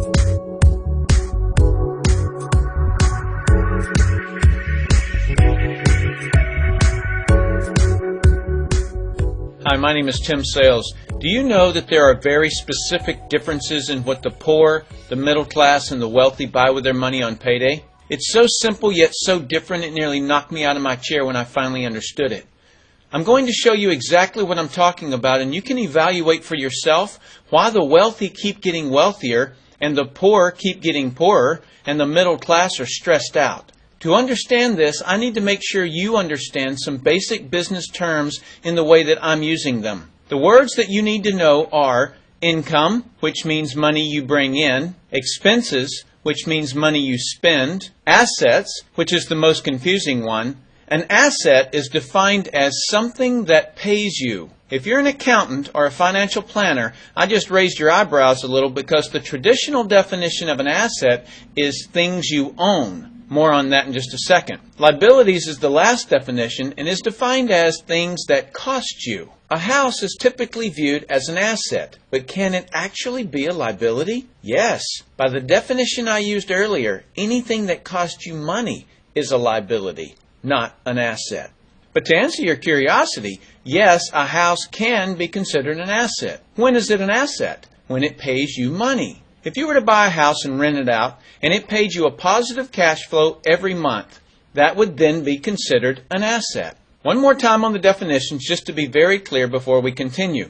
Hi, my name is Tim Sales. Do you know that there are very specific differences in what the poor, the middle class, and the wealthy buy with their money on payday? It's so simple yet so different it nearly knocked me out of my chair when I finally understood it. I'm going to show you exactly what I'm talking about, and you can evaluate for yourself why the wealthy keep getting wealthier and the poor keep getting poorer and the middle class are stressed out. To understand this, I need to make sure you understand some basic business terms in the way that I'm using them. The words that you need to know are income, which means money you bring in, expenses, which means money you spend, assets, which is the most confusing one. An asset is defined as something that pays you. If you're an accountant or a financial planner, I just raised your eyebrows a little because the traditional definition of an asset is things you own. More on that in just a second. Liabilities is the last definition and is defined as things that cost you. A house is typically viewed as an asset, but can it actually be a liability? Yes. By the definition I used earlier, anything that costs you money is a liability, not an asset. But to answer your curiosity, yes, a house can be considered an asset. When is it an asset? When it pays you money. If you were to buy a house and rent it out, and it paid you a positive cash flow every month, that would then be considered an asset. One more time on the definitions just to be very clear before we continue.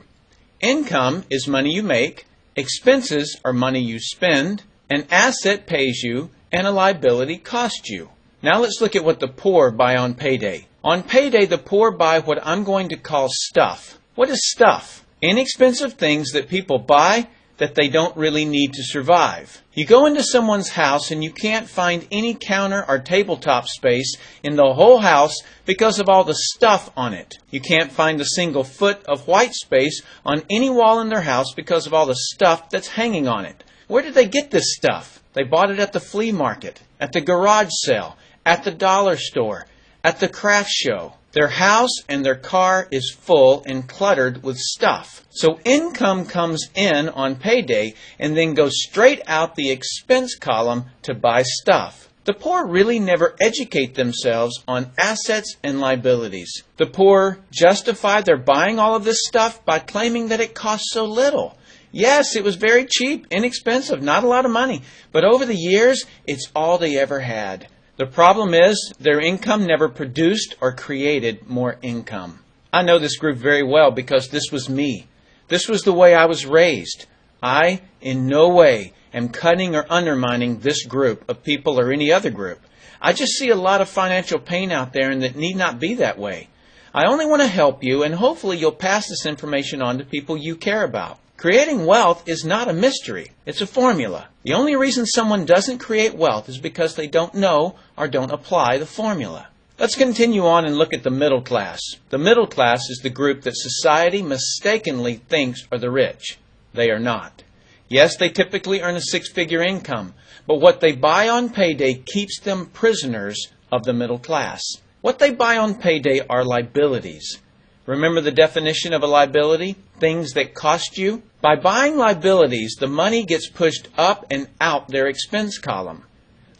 Income is money you make, expenses are money you spend, an asset pays you, and a liability costs you. Now let's look at what the poor buy on payday. On payday, the poor buy what I'm going to call stuff. What is stuff? Inexpensive things that people buy that they don't really need to survive. You go into someone's house and you can't find any counter or tabletop space in the whole house because of all the stuff on it. You can't find a single foot of white space on any wall in their house because of all the stuff that's hanging on it. Where did they get this stuff? They bought it at the flea market, at the garage sale, at the dollar store, at the craft show. Their house and their car is full and cluttered with stuff. So income comes in on payday and then goes straight out the expense column to buy stuff. The poor really never educate themselves on assets and liabilities. The poor justify their buying all of this stuff by claiming that it costs so little. Yes, it was very cheap, inexpensive, not a lot of money, but over the years, it's all they ever had. The problem is their income never produced or created more income. I know this group very well because this was me. This was the way I was raised. I, in no way, am cutting or undermining this group of people or any other group. I just see a lot of financial pain out there and that need not be that way. I only want to help you and hopefully you'll pass this information on to people you care about. Creating wealth is not a mystery. It's a formula. The only reason someone doesn't create wealth is because they don't know or don't apply the formula. Let's continue on and look at the middle class. The middle class is the group that society mistakenly thinks are the rich. They are not. Yes, they typically earn a six-figure income, but what they buy on payday keeps them prisoners of the middle class. What they buy on payday are liabilities. Remember the definition of a liability? Things that cost you? By buying liabilities, the money gets pushed up and out their expense column.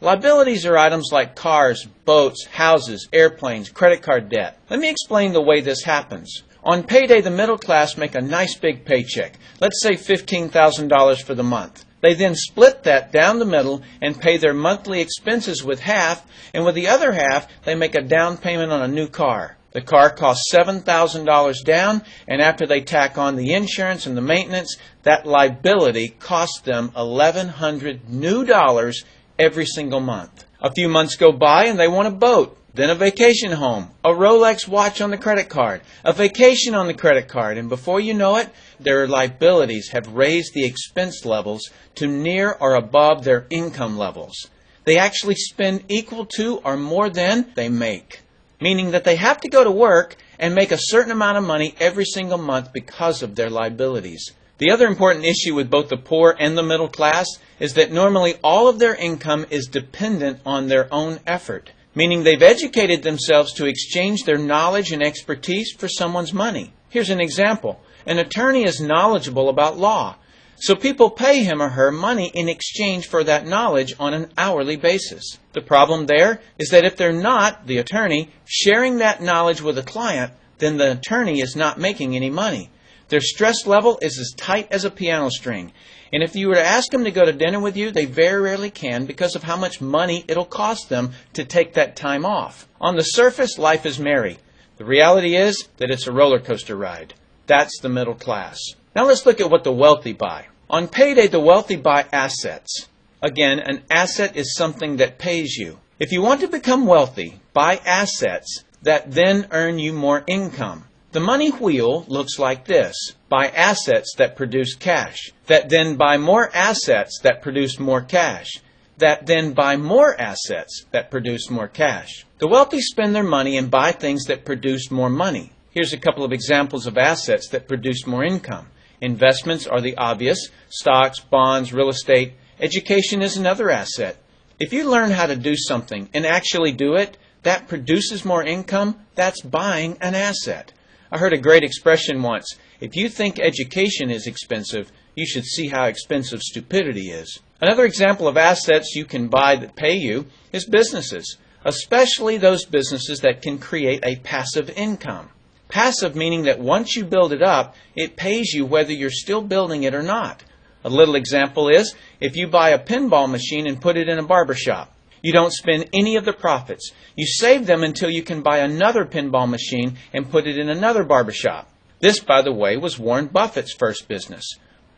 Liabilities are items like cars, boats, houses, airplanes, credit card debt. Let me explain the way this happens. On payday, the middle class make a nice big paycheck. Let's say $15,000 for the month. They then split that down the middle and pay their monthly expenses with half, and with the other half, they make a down payment on a new car. The car costs $7,000 down, and after they tack on the insurance and the maintenance, that liability costs them $1,100 new dollars every single month. A few months go by and they want a boat, then a vacation home, a Rolex watch on the credit card, a vacation on the credit card, and before you know it, their liabilities have raised the expense levels to near or above their income levels. They actually spend equal to or more than they make, meaning that they have to go to work and make a certain amount of money every single month because of their liabilities. The other important issue with both the poor and the middle class is that normally all of their income is dependent on their own effort, meaning they've educated themselves to exchange their knowledge and expertise for someone's money. Here's an example. An attorney is knowledgeable about law. So people pay him or her money in exchange for that knowledge on an hourly basis. The problem there is that if they're not, the attorney, sharing that knowledge with a client, then the attorney is not making any money. Their stress level is as tight as a piano string. And if you were to ask them to go to dinner with you, they very rarely can because of how much money it'll cost them to take that time off. On the surface, life is merry. The reality is that it's a roller coaster ride. That's the middle class. Now let's look at what the wealthy buy. On payday, the wealthy buy assets. Again, an asset is something that pays you. If you want to become wealthy, buy assets that then earn you more income. The money wheel looks like this. Buy assets that produce cash, that then buy more assets that produce more cash, that then buy more assets that produce more cash. The wealthy spend their money and buy things that produce more money. Here's a couple of examples of assets that produce more income. Investments are the obvious: stocks, bonds, real estate. Education is another asset. If you learn how to do something and actually do it, that produces more income. That's buying an asset. I heard a great expression once: if you think education is expensive, you should see how expensive stupidity is. Another example of assets you can buy that pay you is businesses, especially those businesses that can create a passive income. Passive meaning that once you build it up, it pays you whether you're still building it or not. A little example is if you buy a pinball machine and put it in a barber shop. You don't spend any of the profits. You save them until you can buy another pinball machine and put it in another barber shop. This, by the way, was Warren Buffett's first business.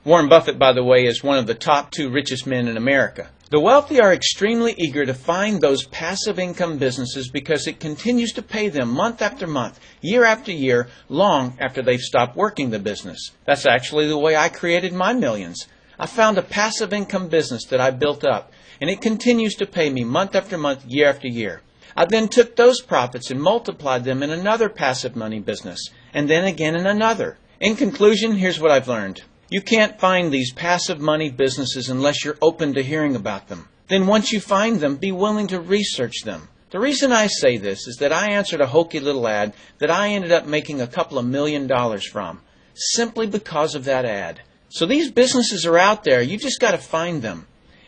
Warren Buffett, by the way, is one of the top 2 richest men in America. The wealthy are extremely eager to find those passive income businesses because it continues to pay them month after month, year after year, long after they've stopped working the business. That's actually the way I created my millions. I found a passive income business that I built up, and it continues to pay me month after month, year after year. I then took those profits and multiplied them in another passive money business, and then again in another. In conclusion, here's what I've learned. You can't find these passive money businesses unless you're open to hearing about them. Then once you find them, be willing to research them. The reason I say this is that I answered a hokey little ad that I ended up making a couple of $1 million from, simply because of that ad. So these businesses are out there. You've just got to find them.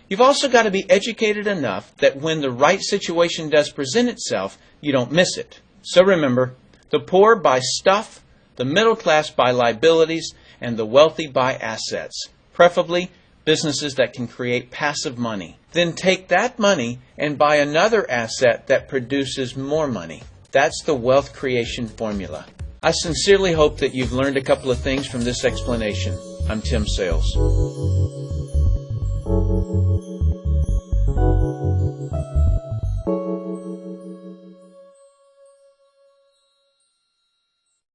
You've also got to be educated enough that when the right situation does present itself, you don't miss it. So remember, the poor buy stuff, the middle class buy liabilities, and the wealthy buy assets, preferably businesses that can create passive money. Then take that money and buy another asset that produces more money. That's the wealth creation formula. I sincerely hope that you've learned a couple of things from this explanation. I'm Tim Sales.